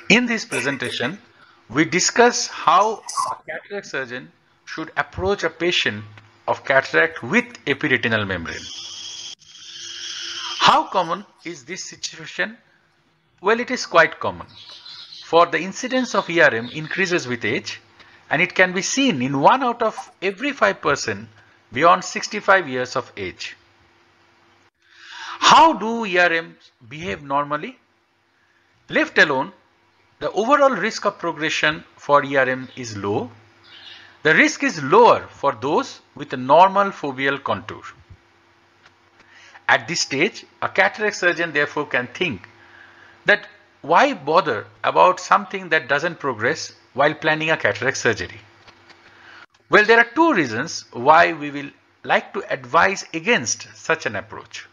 In this presentation, we discuss how a cataract surgeon should approach a patient of cataract with epiretinal membrane. How common is this situation? Well, it is quite common. For the incidence of ERM increases with age, and it can be seen in 1 out of every 5% beyond 65 years of age. How do ERMs behave normally? Left alone, the overall risk of progression for ERM is low. The risk is lower for those with a normal foveal contour. At this stage, a cataract surgeon therefore can think that why bother about something that doesn't progress while planning a cataract surgery? Well, there are two reasons why we will like to advise against such an approach.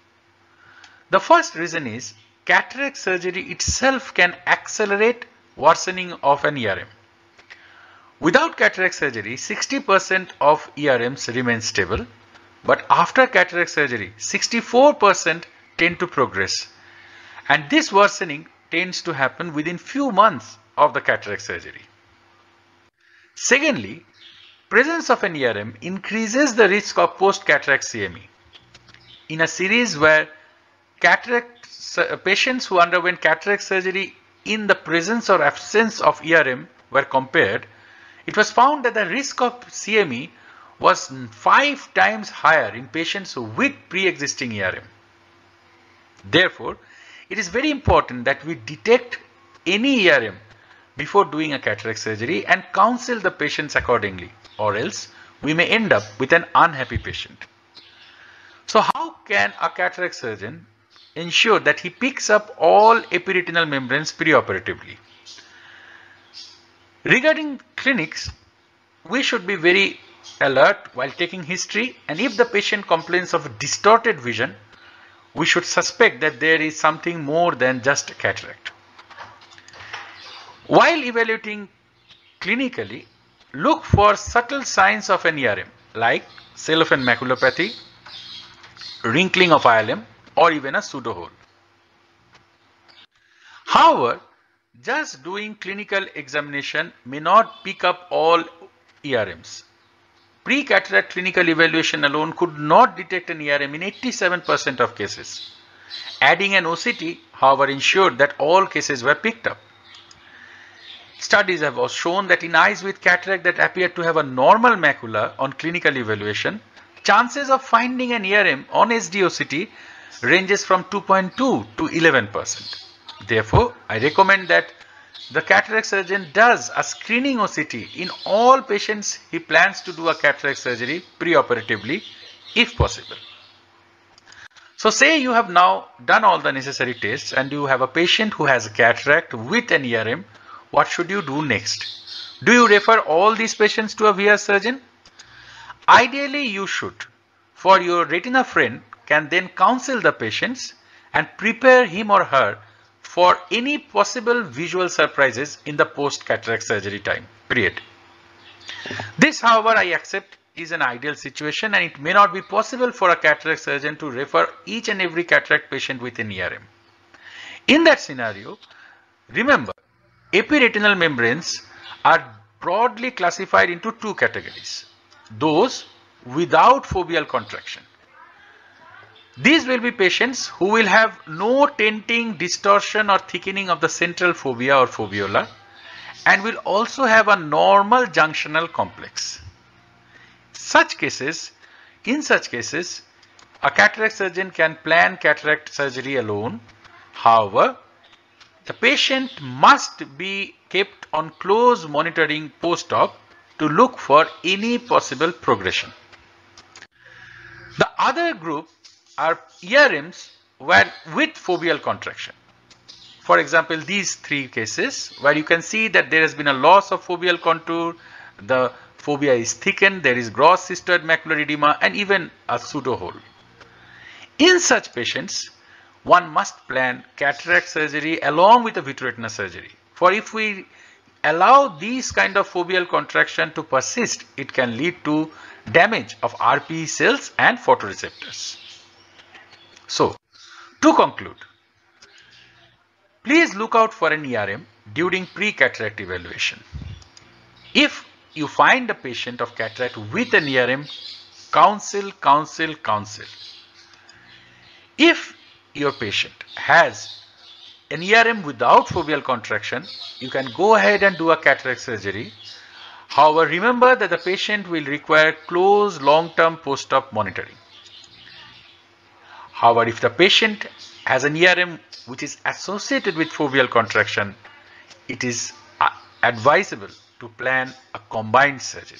The first reason is cataract surgery itself can accelerate worsening of an ERM. Without cataract surgery, 60% of ERMs remain stable, but after cataract surgery, 64% tend to progress. And this worsening tends to happen within few months of the cataract surgery. Secondly, presence of an ERM increases the risk of post-cataract CME. In a series where patients who underwent cataract surgery in the presence or absence of ERM were compared, it was found that the risk of CME was 5 times higher in patients with pre-existing ERM. Therefore, it is very important that we detect any ERM before doing a cataract surgery and counsel the patients accordingly, or else we may end up with an unhappy patient. So how can a cataract surgeon ensure that he picks up all epiretinal membranes preoperatively? Regarding clinics, we should be very alert while taking history, and if the patient complains of distorted vision, we should suspect that there is something more than just cataract. While evaluating clinically, look for subtle signs of an ERM like cellophane maculopathy, wrinkling of ILM, or even a pseudohole. However, just doing clinical examination may not pick up all ERMs. Pre-cataract clinical evaluation alone could not detect an ERM in 87% of cases. Adding an OCT, however, ensured that all cases were picked up. Studies have also shown that in eyes with cataract that appear to have a normal macula on clinical evaluation, chances of finding an ERM on SD-OCT ranges from 2.2 to 11%. Therefore, I recommend that the cataract surgeon does a screening OCT in all patients he plans to do a cataract surgery preoperatively if possible. So say you have now done all the necessary tests and you have a patient who has a cataract with an ERM. What should you do next? Do you refer all these patients to a VR surgeon? Ideally, you should. For your retina friend can then counsel the patients and prepare him or her for any possible visual surprises in the post-cataract surgery time period. This, however, I accept is an ideal situation, and it may not be possible for a cataract surgeon to refer each and every cataract patient with an ERM. In that scenario, remember, epiretinal membranes are broadly classified into two categories: those without foveal contraction. These will be patients who will have no tenting, distortion or thickening of the central fovea or foveola, and will also have a normal junctional complex. In such cases, a cataract surgeon can plan cataract surgery alone. However, the patient must be kept on close monitoring post-op to look for any possible progression. The other group are ERMs with foveal contraction. For example, these three cases where you can see that there has been a loss of foveal contour, the fovea is thickened, there is gross cystoid macular edema, and even a pseudohole. In such patients, one must plan cataract surgery along with a vitreoretinal surgery. For if we allow these kind of foveal contraction to persist, it can lead to damage of RPE cells and photoreceptors. So, to conclude, Please look out for an ERM during pre-cataract evaluation. If you find a patient of cataract with an ERM, counsel. If your patient has an ERM without foveal contraction, you can go ahead and do a cataract surgery. However, remember that the patient will require close long-term post-op monitoring. However, if the patient has an ERM which is associated with foveal contraction, it is advisable to plan a combined surgery.